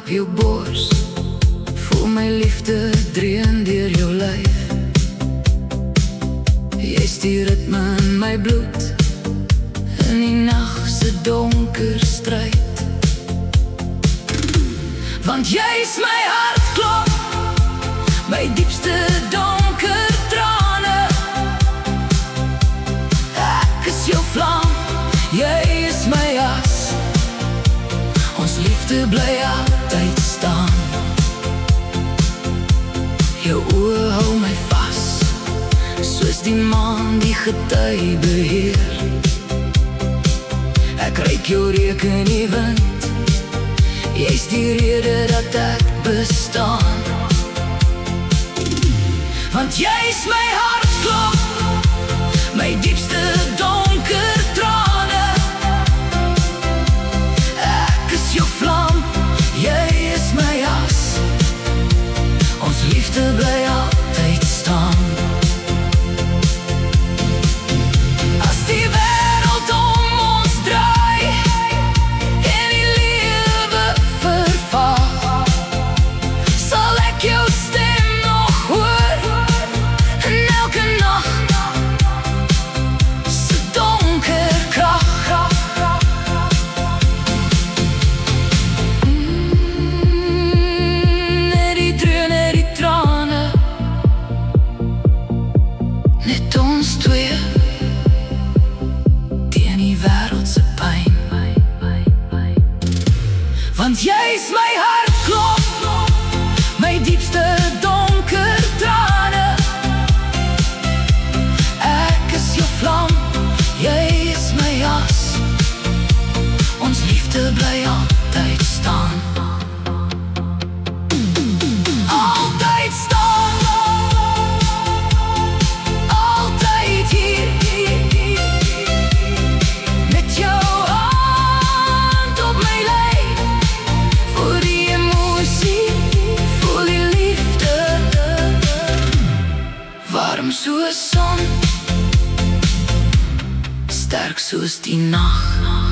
op jou bors, voel my liefde dreun deur jou lyf. Jy is die ritme in my bloed, in die nachtse donker stryd. Want jy is my hartklop, my diepste donker trane. Ek is jou vlam, jy is my as, ons liefde bly altyd staan. Jou oë hou my vas, soos die maan die gety beheer. Ek ruik jou reuk in die wind, jy is die rede dat ek bestaan. Want jy is my hartklop, my diepste donker trane. Ek is jou vlam, jy is my as, ons liefde bly altyd staan. As die wêreld om ons draai en die lewe vervaag, sal ek jou stem nog hoor in elke nacht se donker krag. Net die dreun, net die trane, net ons twee teen die wêreldse pyn. Want jy is my hartklop, my diepste donker trane. Ek is jou vlam, jy is my as, ons liefde bly altyd staan. Altyd staan, altyd hier, met jou hand op my lyf. Voel die emosie, voel die liefde, warm soos son, sterk soos die nacht.